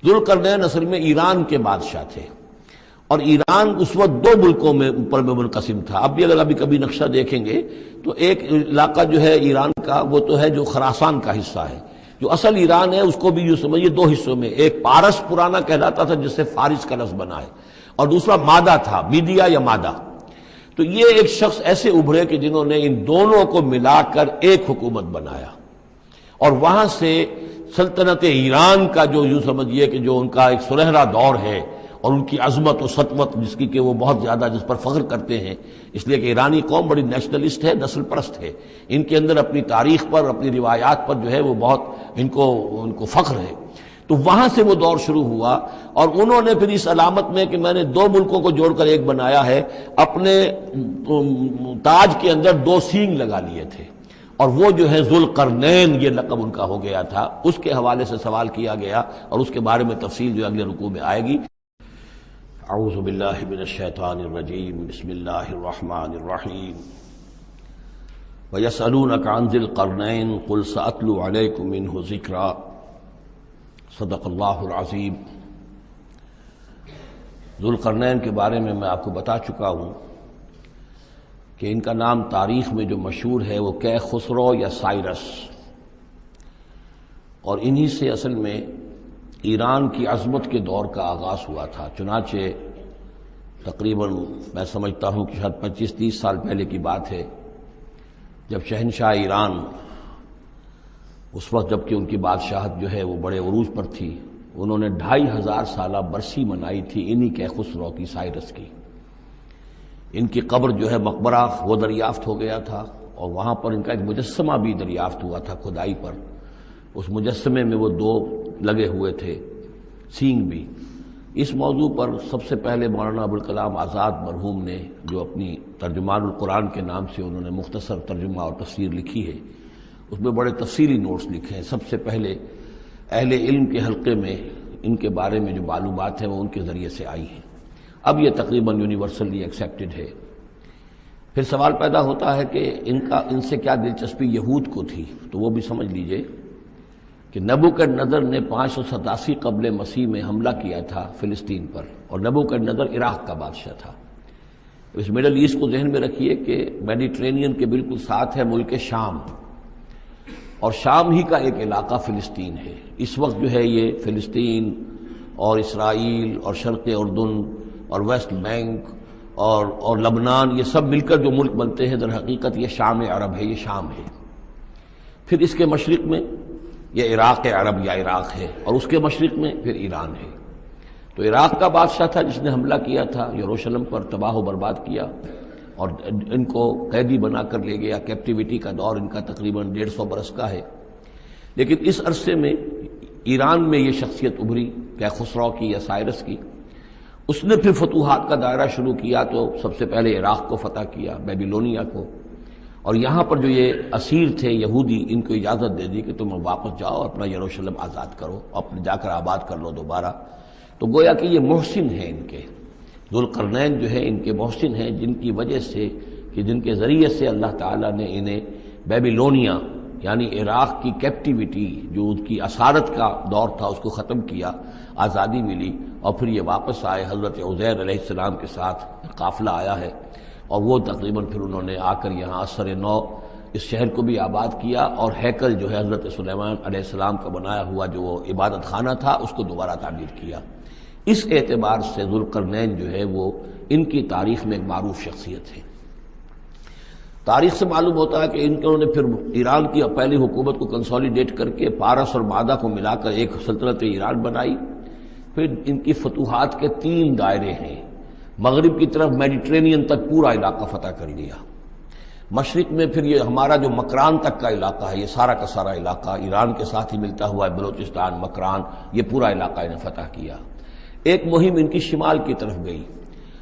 ذوالقرنین اصل میں ایران کے بادشاہ تھے، اور ایران اس وقت دو ملکوں میں اوپر میں منقسم تھا۔ اب بھی اگر ابھی کبھی نقشہ دیکھیں گے تو ایک علاقہ جو ہے ایران کا وہ تو ہے جو خراسان کا حصہ ہے، جو اصل ایران ہے اس کو بھی یوں سمجھیے دو حصوں میں، ایک پارس پرانا کہلاتا تھا جس سے فارس کا لفظ بنا ہے، اور دوسرا مادہ تھا، میڈیا یا مادہ۔ تو یہ ایک شخص ایسے ابھرے کہ جنہوں نے ان دونوں کو ملا کر ایک حکومت بنایا، اور وہاں سے سلطنت ایران کا جو یوں سمجھیے کہ جو ان کا ایک سنہرا دور ہے، اور ان کی عظمت و سطوت جس کی کہ وہ بہت زیادہ جس پر فخر کرتے ہیں، اس لیے کہ ایرانی قوم بڑی نیشنلسٹ ہے، نسل پرست ہے، ان کے اندر اپنی تاریخ پر، اپنی روایات پر جو ہے وہ بہت ان کو فخر ہے۔ تو وہاں سے وہ دور شروع ہوا، اور انہوں نے پھر اس علامت میں کہ میں نے دو ملکوں کو جوڑ کر ایک بنایا ہے، اپنے تاج کے اندر دو سینگ لگا لیے تھے، اور وہ جو ہے ذوالقرنین یہ لقب ان کا ہو گیا تھا۔ اس کے حوالے سے سوال کیا گیا، اور اس کے بارے میں تفصیل جو اگلے رکوع میں آئے گی۔ اعوذ باللہ من الشیطان الرجیم، بسم اللہ الرحمن الرحیم۔ وَيَسْأَلُونَكَ عَنْ ذِي الْقَرْنَيْنِ قُلْ سَأَتْلُو عَلَيْكُم مِّنْهُ ذِكْرًا۔ صدق اللہ العظیم۔ ذوالقرنین کے بارے میں آپ کو بتا چکا ہوں کہ ان کا نام تاریخ میں جو مشہور ہے وہ کیخسرو یا سائرس، اور انہی سے اصل میں ایران کی عظمت کے دور کا آغاز ہوا تھا۔ چنانچہ تقریباً میں سمجھتا ہوں کہ شاید 25-30 سال پہلے کی بات ہے، جب شہنشاہ ایران، اس وقت جب کہ ان کی بادشاہت جو ہے وہ بڑے عروج پر تھی، انہوں نے 2500 سالہ برسی منائی تھی انہی کیخسرو کی، سائرس کی۔ ان کی قبر جو ہے مقبرہ وہ دریافت ہو گیا تھا، اور وہاں پر ان کا ایک مجسمہ بھی دریافت ہوا تھا کھدائی پر۔ اس مجسمے میں وہ دو لگے ہوئے تھے سینگ بھی۔ اس موضوع پر سب سے پہلے مولانا ابوالکلام آزاد مرحوم نے جو اپنی ترجمان القرآن کے نام سے انہوں نے مختصر ترجمہ اور تفسیر لکھی ہے، اس میں بڑے تفصیلی نوٹس لکھے ہیں۔ سب سے پہلے اہل علم کے حلقے میں ان کے بارے میں جو معلومات ہیں وہ ان کے ذریعے سے آئی ہیں، اب یہ تقریباً یونیورسلی ایکسیپٹڈ ہے۔ پھر سوال پیدا ہوتا ہے کہ ان سے کیا دلچسپی یہود کو تھی، تو وہ بھی سمجھ لیجئے کہ نبوکدنضر نے 587 قبل مسیح میں حملہ کیا تھا فلسطین پر، اور نبوکدنضر عراق کا بادشاہ تھا۔ اس مڈل ایسٹ کو ذہن میں رکھیے کہ میڈیٹرینین کے بالکل ساتھ ہے ملک شام، اور شام ہی کا ایک علاقہ فلسطین ہے۔ اس وقت جو ہے یہ فلسطین اور اسرائیل اور شرق اردن اور ویسٹ بینک اور لبنان، یہ سب مل کر جو ملک بنتے ہیں، در حقیقت یہ شام عرب ہے، یہ شام ہے۔ پھر اس کے مشرق میں یہ عراق عرب یا عراق ہے، اور اس کے مشرق میں پھر ایران ہے۔ تو عراق کا بادشاہ تھا جس نے حملہ کیا تھا یروشلم پر، تباہ و برباد کیا، اور ان کو قیدی بنا کر لے گیا۔ کیپٹیوٹی کا دور ان کا تقریباً 150 برس کا ہے۔ لیکن اس عرصے میں ایران میں یہ شخصیت ابھری کیخسرو کی یا سائرس کی۔ اس نے پھر فتوحات کا دائرہ شروع کیا، تو سب سے پہلے عراق کو فتح کیا، بیبیلونیا کو، اور یہاں پر جو یہ اسیر تھے یہودی، ان کو اجازت دے دی کہ تم واپس جاؤ، اپنا یروشلم آزاد کرو، اپنے جا کر آباد کر لو دوبارہ۔ تو گویا کہ یہ محسن ہیں ان کے، ذوالقرنین جو ہے ان کے محسن ہیں، جن کی وجہ سے کہ جن کے ذریعے سے اللہ تعالیٰ نے انہیں بیبیلونیا یعنی عراق کی کیپٹیوٹی جو ان کی اسارت کا دور تھا اس کو ختم کیا، آزادی ملی، اور پھر یہ واپس آئے۔ حضرت عزیر علیہ السلام کے ساتھ قافلہ آیا ہے، اور وہ تقریباً پھر انہوں نے آ کر یہاں اثر نو اس شہر کو بھی آباد کیا، اور ہیکل جو ہے حضرت سلیمان علیہ السلام کا بنایا ہوا جو وہ عبادت خانہ تھا اس کو دوبارہ تعمیر کیا۔ اس اعتبار سے ذوالقرنین جو ہے وہ ان کی تاریخ میں ایک معروف شخصیت ہے۔ تاریخ سے معلوم ہوتا ہے کہ انہوں نے پھر ایران کی پہلی حکومت کو کنسولیڈیٹ کر کے پارس اور مادہ کو ملا کر ایک سلطنت ایران بنائی۔ پھر ان کی فتوحات کے 3 دائرے ہیں۔ مغرب کی طرف میڈیٹرینین تک پورا علاقہ فتح کر لیا، مشرق میں پھر یہ ہمارا جو مکران تک کا علاقہ ہے، یہ سارا کا سارا علاقہ ایران کے ساتھ ہی ملتا ہوا ہے، بلوچستان، مکران، یہ پورا علاقہ انہیں فتح کیا۔ ایک مہم ان کی شمال کی طرف گئی،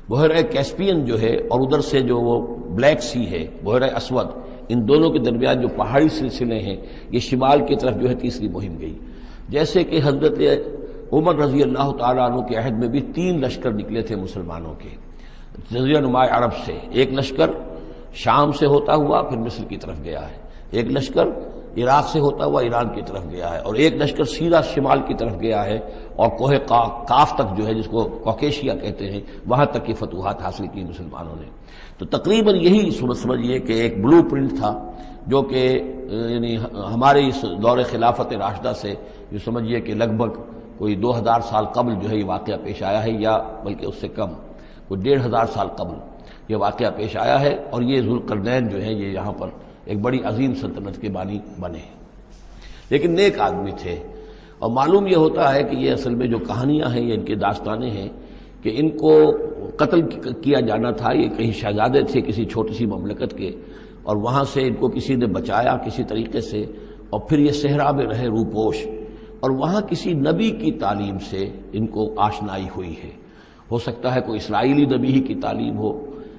بحیرہ کیسپین جو ہے، اور ادھر سے جو وہ بلیک سی ہے، بحیرہ اسود، ان دونوں کے درمیان جو پہاڑی سلسلے ہیں، یہ شمال کی طرف جو ہے تیسری مہم گئی۔ جیسے کہ حضرت عمر رضی اللہ تعالیٰ عنہ کے عہد میں بھی 3 لشکر نکلے تھے مسلمانوں کے جزیرہ نما عرب سے۔ ایک لشکر شام سے ہوتا ہوا پھر مصر کی طرف گیا ہے، ایک لشکر عراق سے ہوتا ہوا ایران کی طرف گیا ہے، اور ایک لشکر سیدھا شمال کی طرف گیا ہے اور کوہ کاف تک جو ہے جس کو کوکیشیا کہتے ہیں وہاں تک کی فتوحات حاصل کی مسلمانوں نے۔ تو تقریباً یہی سمجھیے کہ ایک بلو پرنٹ تھا جو کہ یعنی ہمارے اس دور خلافت راشدہ سے یہ سمجھیے کہ لگ بھگ کوئی 2000 سال قبل جو ہے یہ واقعہ پیش آیا ہے، یا بلکہ اس سے کم، کوئی 1500 سال قبل یہ واقعہ پیش آیا ہے، اور یہ ذوالقرنین جو ہے یہ یہاں پر ایک بڑی عظیم سلطنت کے بانی بنے، لیکن نیک آدمی تھے۔ اور معلوم یہ ہوتا ہے کہ یہ اصل میں جو کہانیاں ہیں یہ ان کے داستانیں ہیں کہ ان کو قتل کیا جانا تھا، یہ کہیں شہزادے تھے کسی چھوٹی سی مملکت کے، اور وہاں سے ان کو کسی نے بچایا کسی طریقے سے، اور پھر یہ صحرا میں رہے روپوش، اور وہاں کسی نبی کی تعلیم سے ان کو آشنائی ہوئی ہے۔ ہو سکتا ہے کوئی اسرائیلی نبی ہی کی تعلیم ہو،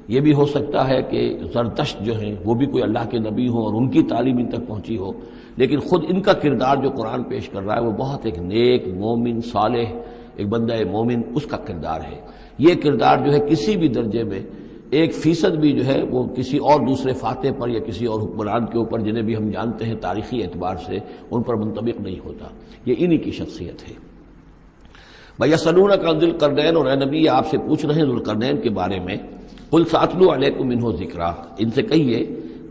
یہ بھی ہو سکتا ہے کہ زرتشت جو ہیں وہ بھی کوئی اللہ کے نبی ہوں اور ان کی تعلیم ان تک پہنچی ہو، لیکن خود ان کا کردار جو قرآن پیش کر رہا ہے وہ بہت ایک نیک مومن صالح ایک بندہ مومن اس کا کردار ہے۔ یہ کردار جو ہے کسی بھی درجے میں 1% بھی جو ہے وہ کسی اور دوسرے فاتح پر یا کسی اور حکمران کے اوپر جنہیں بھی ہم جانتے ہیں تاریخی اعتبار سے ان پر منطبق نہیں ہوتا، یہ انہی کی شخصیت ہے۔ وَيَسْأَلُونَكَ عَنِ ذِي الْقَرْنَيْنِ، اور اے نبی آپ سے پوچھ رہے ہیں ذوالقرنین کے بارے میں، قُلْ سَأَتْلُو عَلَيْكُم مِّنْهُ ذِكْرًا، ان سے کہیے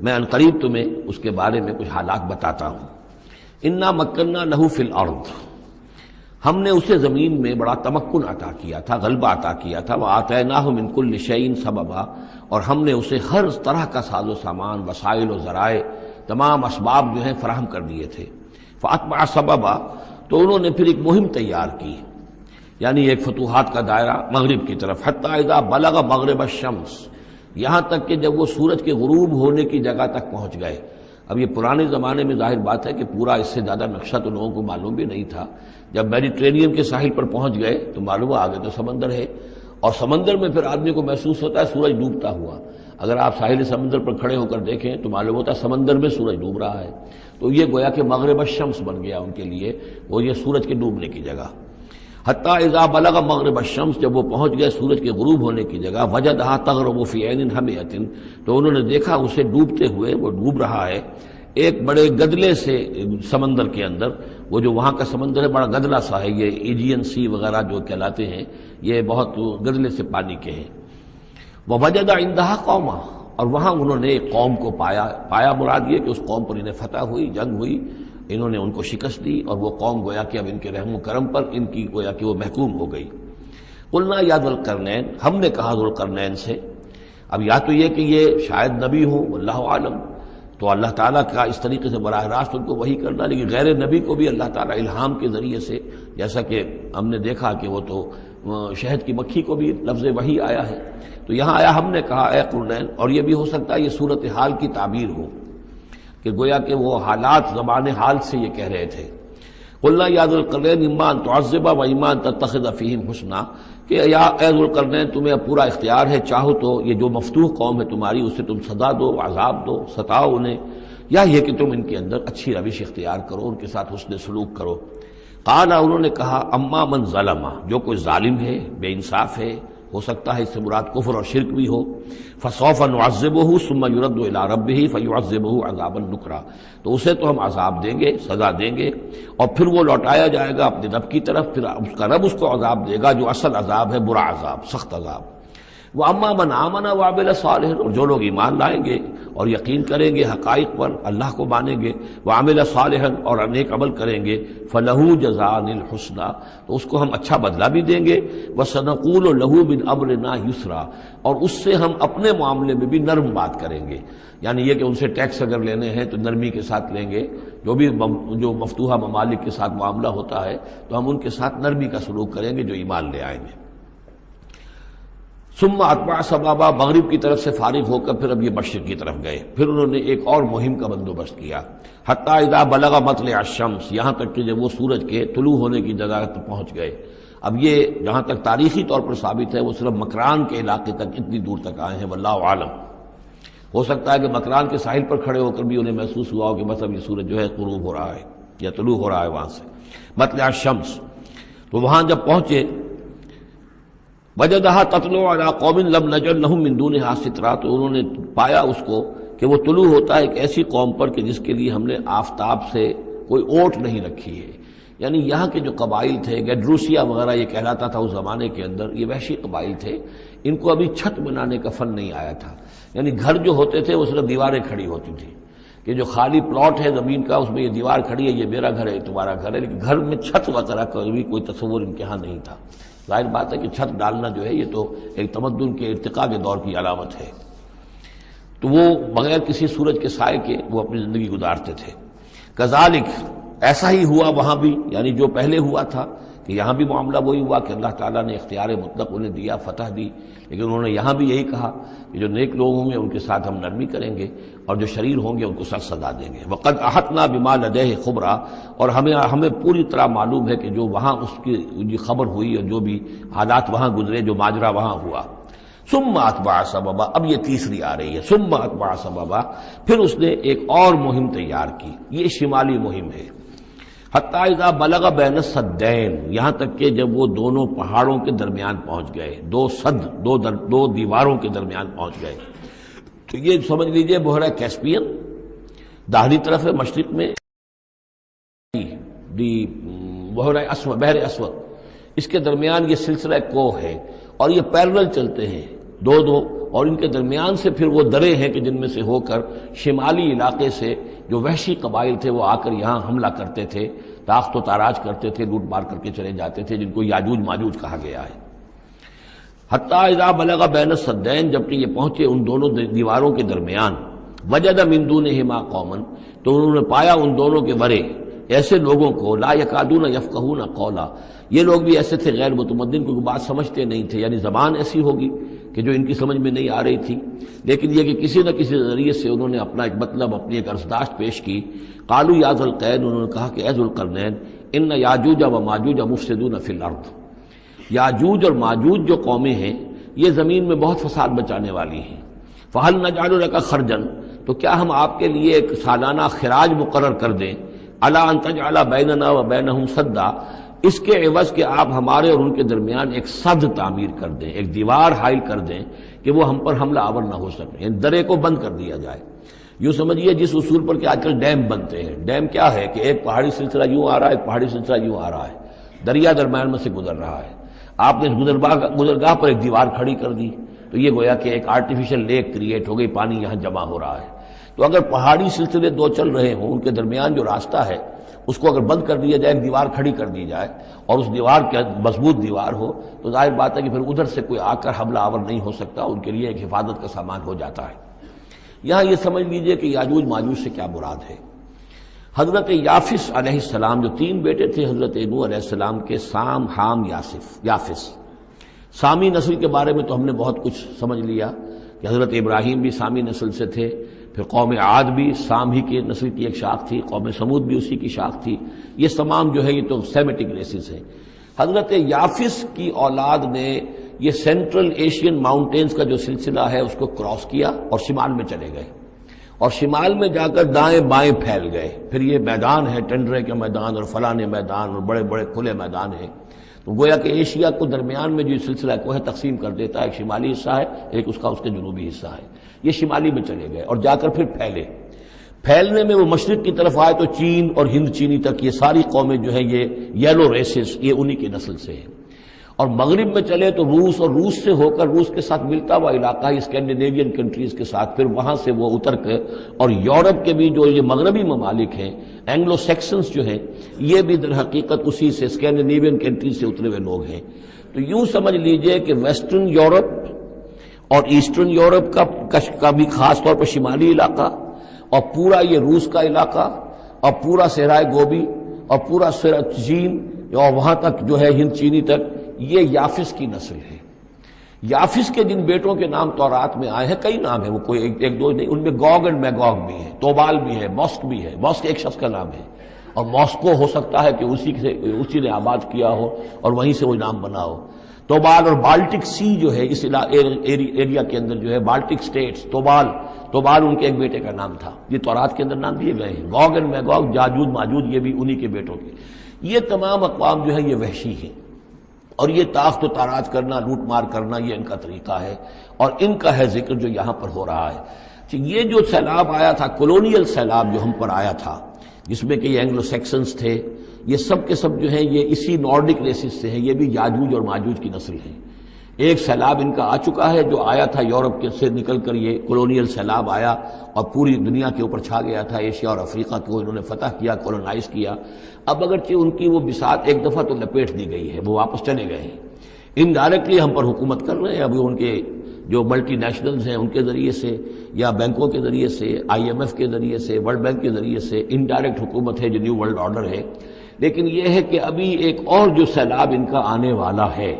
میں ان قریب تمہیں اس کے بارے میں کچھ حالات بتاتا ہوں۔ اِنَّا مَكَّنَّا لَهُ فِي الْأَرْضِ، ہم نے اسے زمین میں بڑا تمکن عطا کیا تھا، غلبہ عطا کیا تھا، وَآتَيْنَاهُ مِن كُلِّ شَيْءٍ سَبَبًا، اور ہم نے اسے ہر طرح کا ساز و سامان، وسائل و ذرائع، تمام اسباب جو ہیں فراہم کر دیے تھے۔ فَأَتْبَعَ سَبَبًا، تو انہوں نے پھر ایک مہم تیار کی، یعنی ایک فتوحات کا دائرہ مغرب کی طرف، حتیٰ اذا بلغ مغرب الشمس، یہاں تک کہ جب وہ سورج کے غروب ہونے کی جگہ تک پہنچ گئے۔ اب یہ پرانے زمانے میں ظاہر بات ہے کہ پورا اس سے زیادہ نقشہ تو لوگوں کو معلوم بھی نہیں تھا، جب میڈیٹرینین کے ساحل پر پہنچ گئے تو معلوم آگے تو سمندر ہے، اور سمندر میں پھر آدمی کو محسوس ہوتا ہے سورج ڈوبتا ہوا۔ اگر آپ ساحل سمندر پر کھڑے ہو کر دیکھیں تو معلوم ہوتا ہے سمندر میں سورج ڈوب رہا ہے، تو یہ گویا کہ مغرب الشمس بن گیا ان کے لیے، وہ یہ سورج کے ڈوبنے کی جگہ۔ حتیٰ اذا بلغ مغرب الشمس، جب وہ پہنچ گئے سورج کے غروب ہونے کی جگہ، وجدہا تغرب فی عین حمیۃ، تو انہوں نے دیکھا اسے ڈوبتے ہوئے، وہ ڈوب رہا ہے ایک بڑے گدلے سے سمندر کے اندر۔ وہ جو وہاں کا سمندر ہے بڑا گدلا سا ہے، یہ ایجین سی وغیرہ جو کہلاتے ہیں یہ بہت گدلے سے پانی کے ہیں۔ ووجد عندہا قوما، اور وہاں انہوں نے ایک قوم کو پایا مراد یہ کہ اس قوم پر انہیں فتح ہوئی، جنگ ہوئی، انہوں نے ان کو شکست دی، اور وہ قوم گویا کہ اب ان کے رحم و کرم پر ان کی گویا کہ وہ محکوم ہو گئی۔ قلنا یا ذوالقرنین، ہم نے کہا ذوالقرنین سے، اب یا تو یہ کہ یہ شاید نبی ہو، واللہ عالم، تو اللہ تعالیٰ کا اس طریقے سے براہ راست ان کو وحی کرنا، لیکن غیر نبی کو بھی اللہ تعالیٰ الہام کے ذریعے سے، جیسا کہ ہم نے دیکھا کہ وہ تو شہد کی مکھی کو بھی لفظ وحی آیا ہے، تو یہاں آیا ہم نے کہا اے قرنین، اور یہ بھی ہو سکتا ہے یہ صورتحال کی تعبیر ہو کہ گویا کہ وہ حالات زمان حال سے یہ کہہ رہے تھے۔ قلنا یا ذوالقرنین اما ان تعذب و اما ان تتخذ فیہم حسنا، کہ یا اے ذوالقرنین تمہیں اب پورا اختیار ہے، چاہو تو یہ جو مفتوح قوم ہے تمہاری اسے تم سزا دو، عذاب دو، ستاؤ انہیں، یا یہ کہ تم ان کے اندر اچھی روش اختیار کرو، ان کے ساتھ حسن سلوک کرو۔ قال، انہوں نے کہا اما من ظلم، جو کوئی ظالم ہے، بے انصاف ہے، ہو سکتا ہے اس سے مراد کفر اور شرک بھی ہو، فسوف نعذبہ ثم یرد الی ربہ فیعذبہ عذابا نکرا، تو اسے تو ہم عذاب دیں گے، سزا دیں گے، اور پھر وہ لوٹایا جائے گا اپنے رب کی طرف، پھر اس کا رب اس کو عذاب دے گا جو اصل عذاب ہے، برا عذاب، سخت عذاب۔ واما من آمن وعمل صالحا، اور جو لوگ ایمان لائیں گے اور یقین کریں گے حقائق پر، اللہ کو مانیں گے، وعمل صالحا، اور نیک عمل کریں گے، فلہ جزاء الحسنی، تو اس کو ہم اچھا بدلہ بھی دیں گے، وسنقول لہ من امرنا یسرا، اور اس سے ہم اپنے معاملے میں بھی نرم بات کریں گے، یعنی یہ کہ ان سے ٹیکس اگر لینے ہیں تو نرمی کے ساتھ لیں گے، جو مفتوحہ ممالک کے ساتھ معاملہ ہوتا ہے تو ہم ان کے ساتھ نرمی کا سلوک کریں گے جو ایمان لے آئیں گے۔ ثم اتبع سبابا، مغرب کی طرف سے فارغ ہو کر پھر اب یہ مشرق کی طرف گئے، پھر انہوں نے ایک اور مہم کا بندوبست کیا، حتی اذا بلغ مطلع الشمس، یہاں تک کہ جب وہ سورج کے طلوع ہونے کی جگہ تک پہنچ گئے۔ اب یہ جہاں تک تاریخی طور پر ثابت ہے وہ صرف مکران کے علاقے تک اتنی دور تک آئے ہیں، واللہ عالم، ہو سکتا ہے کہ مکران کے ساحل پر کھڑے ہو کر بھی انہیں محسوس ہوا ہو کہ بس اب یہ سورج جو ہے غروب ہو رہا ہے یا طلوع ہو رہا ہے وہاں سے، مطلع الشمس، تو وہاں جب پہنچے، وجدہا تطلع علی قوم لم نجعل لہم من دونہا سترا، تو انہوں نے پایا اس کو کہ وہ طلوع ہوتا ہے ایک ایسی قوم پر کہ جس کے لیے ہم نے آفتاب سے کوئی اوٹ نہیں رکھی ہے. یعنی یہاں کے جو قبائل تھے، گیڈروسیا وغیرہ یہ کہلاتا تھا اس زمانے کے اندر، یہ وحشی قبائل تھے، ان کو ابھی چھت بنانے کا فن نہیں آیا تھا. یعنی گھر جو ہوتے تھے وہ صرف دیواریں کھڑی ہوتی تھی کہ جو خالی پلاٹ ہے زمین کا اس میں یہ دیوار کھڑی ہے، یہ میرا گھر ہے، یہ تمہارا گھر ہے، لیکن گھر میں چھت وغیرہ کا بھی کوئی تصور ان کے ہاں نہیں تھا. ظاہر بات ہے کہ چھت ڈالنا جو ہے یہ تو ایک تمدن کے ارتقاء کے دور کی علامت ہے. تو وہ بغیر کسی سورج کے سائے کے وہ اپنی زندگی گزارتے تھے. کذالک، ایسا ہی ہوا وہاں بھی، یعنی جو پہلے ہوا تھا کہ یہاں بھی معاملہ وہی ہوا کہ اللہ تعالیٰ نے اختیار مطلق انہیں دیا، فتح دی، لیکن انہوں نے یہاں بھی یہی کہا کہ جو نیک لوگ ہوں گے ان کے ساتھ ہم نرمی کریں گے اور جو شریر ہوں گے ان کو سخت سزا دیں گے. وقد احطنا بما لدیہ خبرا، اور ہمیں پوری طرح معلوم ہے کہ جو وہاں اس کی خبر ہوئی اور جو بھی حالات وہاں گزرے، جو ماجرا وہاں ہوا. ثم اتبع سببا، اب یہ تیسری آ رہی ہے، ثم اتبع سببا، پھر اس نے ایک اور مہم تیار کی. یہ شمالی مہم ہے. حتی اذا بلغ بین السدین، یہاں تک کہ جب وہ دونوں پہاڑوں کے درمیان پہنچ گئے، دو دیواروں کے درمیان پہنچ گئے. تو یہ سمجھ لیجئے بحیرہ کیسپیئن داہنی طرف ہے، مشرق میں بحر اسود، اس کے درمیان یہ سلسلہ کوہ ہے اور یہ پیرلل چلتے ہیں دو، اور ان کے درمیان سے پھر وہ درے ہیں کہ جن میں سے ہو کر شمالی علاقے سے جو وحشی قبائل تھے وہ آ کر یہاں حملہ کرتے تھے، تاخت و تاراج کرتے تھے، لوٹ مار کر کے چلے جاتے تھے، جن کو یاجوج ماجوج کہا گیا ہے. حتی اذا بلغ بین السدین، جبکہ یہ پہنچے ان دونوں دیواروں کے درمیان، وجد من دونہما قوما، تو انہوں نے پایا ان دونوں کے ورے ایسے لوگوں کو، لا یکادون یفقہون قولا، یہ لوگ بھی ایسے تھے غیر متمدن، کیونکہ بات سمجھتے نہیں تھے، یعنی زبان ایسی ہوگی کہ جو ان کی سمجھ میں نہیں آ رہی تھی، لیکن یہ کہ کسی نہ کسی ذریعے سے انہوں نے اپنا ایک مطلب، اپنی ایک عرضداشت پیش کی. قالوا یا ذا القرنین، انہوں نے کہا کہ اے ذو القرنین، ان یاجوج و ماجوج مفسدون فی الارض، یاجوج اور ماجوج جو قومیں ہیں یہ زمین میں بہت فساد بچانے والی ہیں. فہل نجعل لک خرجا، تو کیا ہم آپ کے لیے ایک سالانہ خراج مقرر کر دیں، الا ان تجعل بیننا و بینہم سدا، اس کے عوض کہ آپ ہمارے اور ان کے درمیان ایک سد تعمیر کر دیں، ایک دیوار حائل کر دیں کہ وہ ہم پر حملہ آور نہ ہو سکے، یعنی درے کو بند کر دیا جائے. یوں سمجھیے جس اصول پر کہ آج کل ڈیم بنتے ہیں. ڈیم کیا ہے کہ ایک پہاڑی سلسلہ یوں آ رہا ہے، ایک پہاڑی سلسلہ یوں آ رہا ہے، دریا درمیان میں سے گزر رہا ہے، آپ نے اس گزرگاہ پر ایک دیوار کھڑی کر دی تو یہ گویا کہ ایک آرٹیفیشل لیک کریٹ ہو گئی، پانی یہاں جمع ہو رہا ہے. تو اگر پہاڑی سلسلے دو چل رہے ہوں، ان کے درمیان جو راستہ ہے اس کو اگر بند کر دیا جائے، ایک دیوار کھڑی کر دی جائے اور اس دیوار کے مضبوط دیوار ہو، تو ظاہر بات ہے کہ پھر ادھر سے کوئی آ کر حملہ آور نہیں ہو سکتا، ان کے لیے ایک حفاظت کا سامان ہو جاتا ہے. یہاں یہ سمجھ لیجئے کہ یاجوج ماجوج سے کیا مراد ہے. حضرت یافس علیہ السلام، جو تین بیٹے تھے حضرت نوح علیہ السلام کے، سام، حام، یافس. سامی نسل کے بارے میں تو ہم نے بہت کچھ سمجھ لیا کہ حضرت ابراہیم بھی سامی نسل سے تھے، پھر قوم عاد بھی سام ہی کی نسل کی ایک شاخ تھی، قوم سمود بھی اسی کی شاخ تھی. یہ تمام جو ہے یہ تو سیمیٹک ریسز ہیں. حضرت یافس کی اولاد نے یہ سینٹرل ایشین ماؤنٹینز کا جو سلسلہ ہے اس کو کراس کیا اور شمال میں چلے گئے، اور شمال میں جا کر دائیں بائیں پھیل گئے. پھر یہ میدان ہے، ٹنڈرے کے میدان اور فلانے میدان اور بڑے بڑے کھلے میدان ہیں. تو گویا کہ ایشیا کو درمیان میں جو سلسلہ کو ہے تقسیم کر دیتا ہے، ایک شمالی حصہ ہے، ایک اس کے جنوبی حصہ ہے. یہ شمالی میں چلے گئے اور جا کر پھر پھیلنے میں وہ مشرق کی طرف آئے تو چین اور ہند چینی تک یہ ساری قومیں جو ہیں یہ یلو ریسز، یہ انہی کی نسل سے ہیں. اور مغرب میں چلے تو روس، اور روس سے ہو کر روس کے ساتھ ملتا ہوا علاقہ ہے اسکینڈینیوین کنٹریز کے ساتھ، پھر وہاں سے وہ اتر کے، اور یورپ کے بھی جو یہ مغربی ممالک ہیں، اینگلو سیکسنز جو ہیں، یہ بھی در حقیقت اسی سے اسکینڈینیوین کنٹریز سے اترے ہوئے لوگ ہیں. تو یوں سمجھ لیجئے کہ ویسٹرن یورپ اور ایسٹرن یورپ کا بھی خاص طور پر شمالی علاقہ، اور پورا یہ روس کا علاقہ، اور پورا صحرائے گوبی، اور پورا چین، اور وہاں تک جو ہے ہند چینی تک، یہ یافس کی نسل ہے. یافس کے جن بیٹوں کے نام تورات میں آئے ہیں، کئی نام ہیں، وہ کوئی ایک دو نہیں، ان میں گوگ اینڈ میگوگ بھی ہے، توبال بھی ہے، موسک بھی ہے. موسک ایک شخص کا نام ہے، اور ماسکو ہو سکتا ہے کہ اسی نے آباد کیا ہو اور وہیں سے وہ نام بنا ہو. توبال اور بالٹک سی جو ہے اس ایریا کے اندر جو ہے بالٹک سٹیٹس، توبال ان کے ایک بیٹے کا نام تھا. یہ تورات کے اندر نام دیے گئے ہیں. گوگ اینڈ میگوگ، یاجوج ماجوج، یہ بھی انہی کے بیٹوں کے. یہ تمام اقوام جو ہے یہ وحشی ہیں، اور یہ تاخت و تاراج کرنا، لوٹ مار کرنا، یہ ان کا طریقہ ہے، اور ان کا ہے ذکر جو یہاں پر ہو رہا ہے. یہ جو سیلاب آیا تھا، کولونیل سیلاب جو ہم پر آیا تھا، جس میں کہ یہ اینگلو سیکسنز تھے، یہ سب کے سب جو ہیں یہ اسی نارڈک ریسز سے ہیں، یہ بھی یاجوج اور ماجوج کی نسل ہیں۔ ایک سیلاب ان کا آ چکا ہے جو آیا تھا یورپ کے سے نکل کر، یہ کولونیل سیلاب آیا اور پوری دنیا کے اوپر چھا گیا تھا، ایشیا اور افریقہ کو انہوں نے فتح کیا، کولونائز کیا۔ اب اگرچہ ان کی وہ بساط ایک دفعہ تو لپیٹ دی گئی ہے، وہ واپس چلے گئے ہیں، انڈائریکٹلی ہم پر حکومت کر رہے ہیں۔ ابھی ان کے جو ملٹی نیشنلز ہیں ان کے ذریعے سے یا بینکوں کے ذریعے سے، IMF کے ذریعے سے، ورلڈ بینک کے ذریعے سے انڈائریکٹ حکومت ہے جو نیو ورلڈ آرڈر ہے۔ لیکن یہ ہے کہ ابھی ایک اور جو سیلاب ان کا آنے والا ہے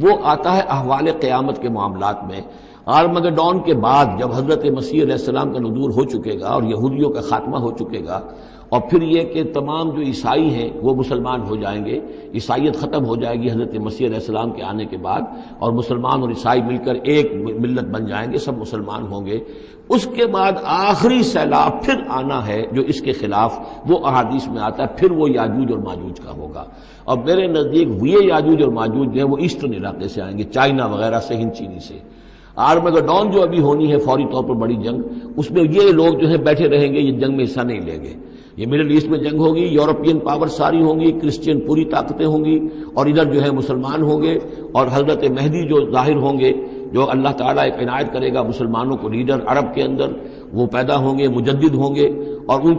وہ آتا ہے احوال قیامت کے معاملات میں۔ آرمگڈون کے بعد جب حضرت مسیح علیہ السلام کا نزول ہو چکے گا اور یہودیوں کا خاتمہ ہو چکے گا، اور پھر یہ کہ تمام جو عیسائی ہیں وہ مسلمان ہو جائیں گے، عیسائیت ختم ہو جائے گی حضرت مسیح علیہ السلام کے آنے کے بعد، اور مسلمان اور عیسائی مل کر ایک ملت بن جائیں گے، سب مسلمان ہوں گے۔ اس کے بعد آخری سیلاب پھر آنا ہے جو اس کے خلاف وہ احادیث میں آتا ہے، پھر وہ یاجوج اور ماجوج کا ہوگا۔ اور میرے نزدیک یہ یاجوج اور ماجوج جو ہے وہ ایسٹرن علاقے سے آئیں گے، چائنا وغیرہ سے، ہند چینی سے۔ آرمگڈون جو ابھی ہونی ہے فوری طور پر بڑی جنگ، اس میں یہ لوگ جو ہے بیٹھے رہیں گے، یہ جنگ میں حصہ نہیں لیں گے۔ یہ مڈل ایسٹ میں جنگ ہوگی، یورپین پاور ساری ہوں گی، کرسچین پوری طاقتیں ہوں گی، اور ادھر جو ہے مسلمان ہوں گے، اور حضرت مہدی جو ظاہر ہوں گے، جو اللہ تعالیٰ ایک عنایت کرے گا مسلمانوں کو لیڈر عرب کے اندر، وہ پیدا ہوں گے، مجدد ہوں گے، اور ان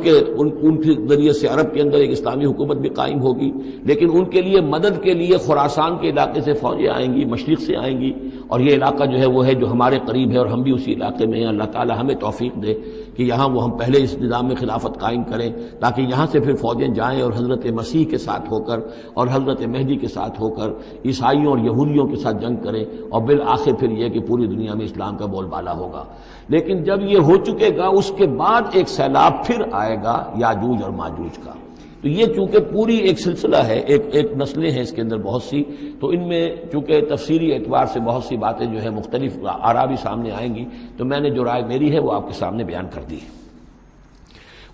کے ذریعے سے عرب کے اندر ایک اسلامی حکومت بھی قائم ہوگی۔ لیکن ان کے لیے مدد کے لیے خراسان کے علاقے سے فوجیں آئیں گی، مشرق سے آئیں گی، اور یہ علاقہ جو ہے وہ ہے جو ہمارے قریب ہے اور ہم بھی اسی علاقے میں ہیں۔ اللہ تعالیٰ ہمیں توفیق دے کہ یہاں وہ ہم پہلے اس نظام میں خلافت قائم کریں، تاکہ یہاں سے پھر فوجیں جائیں اور حضرت مسیح کے ساتھ ہو کر اور حضرت مہدی کے ساتھ ہو کر عیسائیوں اور یہودیوں کے ساتھ جنگ کریں، اور بالآخر پھر یہ کہ پوری دنیا میں اسلام کا بول بالا ہوگا۔ لیکن جب یہ ہو چکے گا اس کے بعد ایک سیلاب پھر آئے گا یاجوج اور ماجوج کا۔ تو یہ چونکہ پوری ایک سلسلہ ہے، ایک نسلیں ہیں اس کے اندر بہت سی، تو ان میں چونکہ تفسیری اعتبار سے بہت سی باتیں جو ہے مختلف آراء بھی سامنے آئیں گی، تو میں نے جو رائے میری ہے وہ آپ کے سامنے بیان کر دی ہے۔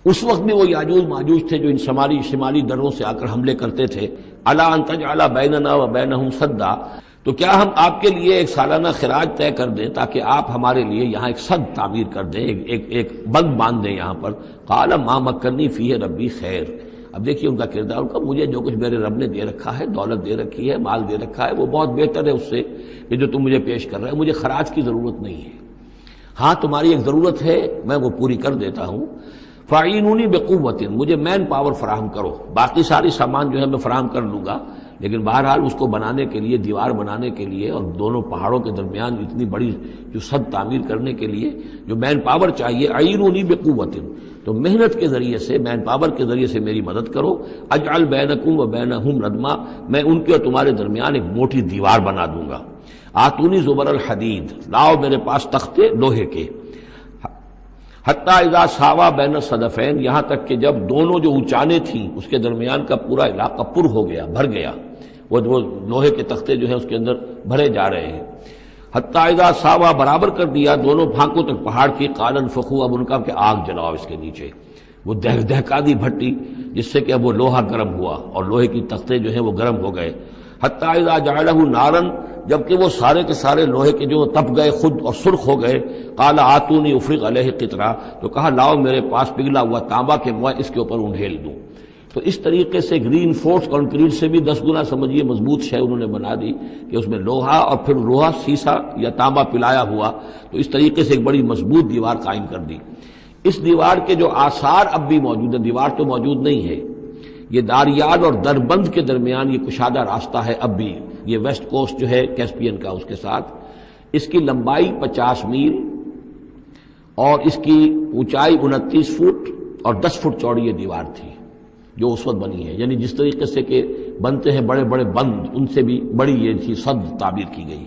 اس وقت بھی وہ یاجوج ماجوج تھے جو ان شمالی دروں سے آ کر حملے کرتے تھے۔ الا ان تجعل بیننا وبینہم سدا، تو کیا ہم آپ کے لیے ایک سالانہ خراج طے کر دیں تاکہ آپ ہمارے لیے یہاں ایک سد تعمیر کر دیں، ایک بند باندھ دیں یہاں پر۔ قال ما مکنی فیہ ربی خیر، اب دیکھیے ان کا کردار، ان کا مجھے جو کچھ میرے رب نے دے رکھا ہے، دولت دے رکھی ہے، مال دے رکھا ہے، وہ بہت بہتر ہے اس سے کہ جو تم مجھے پیش کر رہے ہو، مجھے خراج کی ضرورت نہیں ہے۔ ہاں تمہاری ایک ضرورت ہے، میں وہ پوری کر دیتا ہوں۔ فاعینونی بقوت، مجھے مین پاور فراہم کرو، باقی ساری سامان جو ہے میں فراہم کر لوں گا، لیکن بہرحال اس کو بنانے کے لیے، دیوار بنانے کے لیے اور دونوں پہاڑوں کے درمیان اتنی بڑی جو سد تعمیر کرنے کے لیے جو مین پاور چاہیے، اعینونی بقوت، تو محنت کے ذریعے سے، مین پاور کے ذریعے سے میری مدد کرو۔ اجعل بینکم و بینہم ردما، میں ان کے اور تمہارے درمیان ایک موٹی دیوار بنا دوں گا۔ آتونی زبر الحدید، لاؤ میرے پاس تختے لوہے کے۔ حتی اذا ساوا بین الصدفین، یہاں تک کہ جب دونوں جو اونچانے تھیں اس کے درمیان کا پورا علاقہ پر ہو گیا، بھر گیا، وہ لوہے کے تختے جو ہیں اس کے اندر بھرے جا رہے ہیں۔ حتی اذا ساوا، برابر کر دیا دونوں پھانکوں تک پہاڑ کی، قال انفخوا، اب ان کا کہ آگ جلاؤ اس کے نیچے، وہ دہکا دی بھٹی جس سے کہ اب وہ لوہا گرم ہوا اور لوہے کی تختے جو ہیں وہ گرم ہو گئے۔ حتی اذا جعلہ نارا، جبکہ وہ سارے کے سارے لوہے کے جو تپ گئے خود اور سرخ ہو گئے۔ قال آتونی افرغ علیہ قطرہ، تو کہا لاؤ میرے پاس پگھلا ہوا تانبا کہ میں اس کے اوپر انڈھیل دوں۔ تو اس طریقے سے گرین فورس کنکریٹ سے بھی 10 گنا سمجھیے مضبوط شے انہوں نے بنا دی کہ اس میں لوہا اور پھر لوہا سیسا یا تانبا پلایا ہوا، تو اس طریقے سے ایک بڑی مضبوط دیوار قائم کر دی۔ اس دیوار کے جو آثار اب بھی موجود ہیں، دیوار تو موجود نہیں ہے، یہ داریال اور دربند کے درمیان یہ کشادہ راستہ ہے اب بھی، یہ ویسٹ کوسٹ جو ہے کیسپین کا، اس کے ساتھ اس کی لمبائی 50 میل اور اس کی اونچائی 29 فٹ اور 10 فٹ چوڑی یہ دیوار تھی جو اس وقت بنی ہے، یعنی جس طریقے سے کہ بنتے ہیں بڑے بڑے بند، ان سے بھی بڑی یہ تھی سد تعبیر کی گئی۔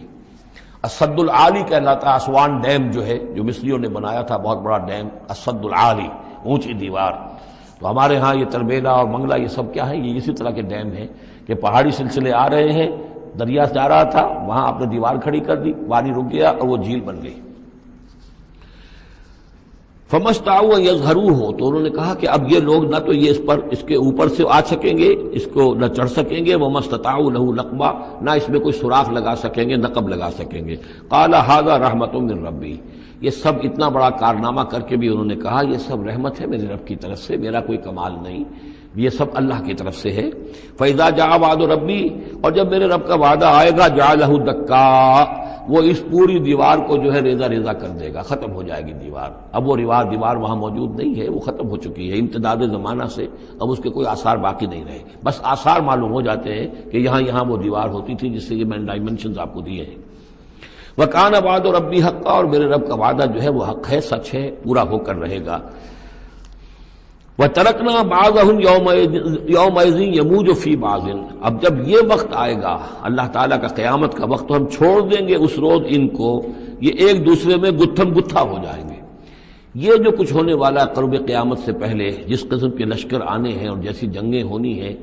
السد العالی کہلاتا، اسوان ڈیم جو ہے جو مصریوں نے بنایا تھا، بہت بڑا ڈیم، السد العالی، اونچی دیوار۔ تو ہمارے ہاں یہ تربیلا اور منگلا یہ سب کیا ہے، یہ اسی طرح کے ڈیم ہیں کہ پہاڑی سلسلے آ رہے ہیں، دریا جا رہا تھا، وہاں آپ نے دیوار کھڑی کر دی، پانی رک گیا اور وہ جھیل بن گئی۔ فمستطاعوا ان یظہروہ، تو انہوں نے کہا کہ اب یہ لوگ نہ تو یہ اس کے اوپر سے آ سکیں گے، اس کو نہ چڑھ سکیں گے، ومستطاعوا لہ نقبا، نہ اس میں کوئی سوراخ لگا سکیں گے، نقب لگا سکیں گے۔ قال ھذا رحمۃ من ربی، یہ سب اتنا بڑا کارنامہ کر کے بھی انہوں نے کہا یہ سب رحمت ہے میرے رب کی طرف سے، میرا کوئی کمال نہیں، یہ سب اللہ کی طرف سے ہے۔ فَإِذَا جَاءَ وَعْدُ رَبِّي، اور جب میرے رب کا وعدہ آئے گا، جَعَلَهُ دَكَّا، وہ اس پوری دیوار کو جو ہے ریزہ ریزہ کر دے گا، ختم ہو جائے گی دیوار۔ اب وہ دیوار وہاں موجود نہیں ہے، وہ ختم ہو چکی ہے امتداد زمانہ سے، اب اس کے کوئی آثار باقی نہیں رہے، بس آثار معلوم ہو جاتے ہیں کہ یہاں وہ دیوار ہوتی تھی، جس سے یہ میں نے ڈائمنشنز آپ کو دیے ہیں۔ وَكَانَ وَعْدُ رَبِّي حَقًّا، اور میرے رب کا وعدہ جو ہے وہ حق ہے، سچ ہے، پورا ہو کر رہے گا۔ وَتَرَكْنَا بَعْضَهُمْ يَوْمَئِذٍ يَمُوجُ فِي بَعْضٍ، اب جب یہ وقت آئے گا اللہ تعالیٰ کا قیامت کا وقت، تو ہم چھوڑ دیں گے اس روز ان کو، یہ ایک دوسرے میں گتھم گتھا ہو جائیں گے۔ یہ جو کچھ ہونے والا قرب قیامت سے پہلے جس قسم کے لشکر آنے ہیں اور جیسی جنگیں ہونی ہیں،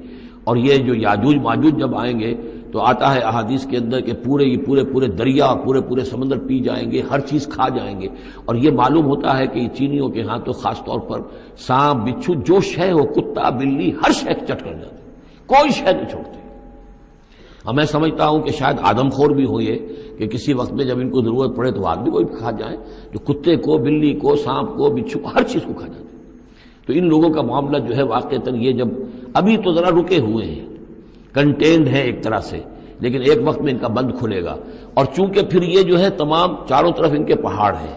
اور یہ جو یاجوج ماجوج جب آئیں گے تو آتا ہے احادیث کے اندر کہ پورے دریا، پورے سمندر پی جائیں گے، ہر چیز کھا جائیں گے، اور یہ معلوم ہوتا ہے کہ یہ چینیوں کے ہاں تو خاص طور پر سانپ بچھو جو شے ہو، کتا بلی، ہر شے چٹ کر جاتے، کوئی شے نہیں چھوڑتے۔ اور میں سمجھتا ہوں کہ شاید آدم خور بھی ہو یہ کہ کسی وقت میں جب ان کو ضرورت پڑے تو آدمی کو بھی کھا جائیں، جو کتے کو، بلی کو، سانپ کو، بچھو کو، ہر چیز کو کھا جاتے۔ تو ان لوگوں کا معاملہ جو ہے واقعتاً یہ جب ابھی تو ذرا رکے ہوئے ہیں، کنٹینڈ ہے ایک طرح سے، لیکن ایک وقت میں ان کا بند کھلے گا، اور چونکہ پھر یہ جو ہے تمام چاروں طرف ان کے پہاڑ ہیں،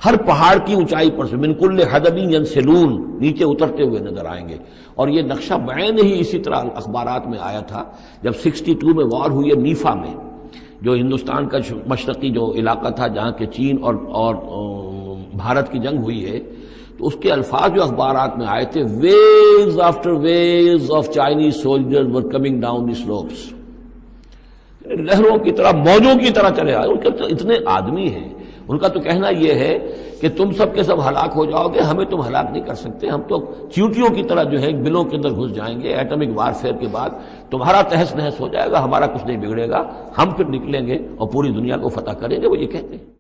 ہر پہاڑ کی اونچائی پر سے من کل حدب ینسلون، نیچے اترتے ہوئے نظر آئیں گے۔ اور یہ نقشہ بعین ہی اسی طرح اخبارات میں آیا تھا جب 62 میں وار ہوئی ہے نیفا میں، جو ہندوستان کا مشرقی جو علاقہ تھا جہاں کے چین اور بھارت کی جنگ ہوئی ہے، تو اس کے الفاظ جو اخبارات میں آئے تھے، waves after waves of Chinese soldiers were coming down the slopes, لہروں کی طرح، موجوں کی طرح چلے آئے۔ ان کے تو اتنے آدمی ہیں، ان کا تو کہنا یہ ہے کہ تم سب کے سب ہلاک ہو جاؤ گے، ہمیں تم ہلاک نہیں کر سکتے، ہم تو چیونٹیوں کی طرح جو ہے بلوں کے اندر گھس جائیں گے، ایٹمک وارفیئر کے بعد تمہارا تہس نہس ہو جائے گا، ہمارا کچھ نہیں بگڑے گا، ہم پھر نکلیں گے اور پوری دنیا کو فتح کریں گے، وہ یہ کہتے ہیں۔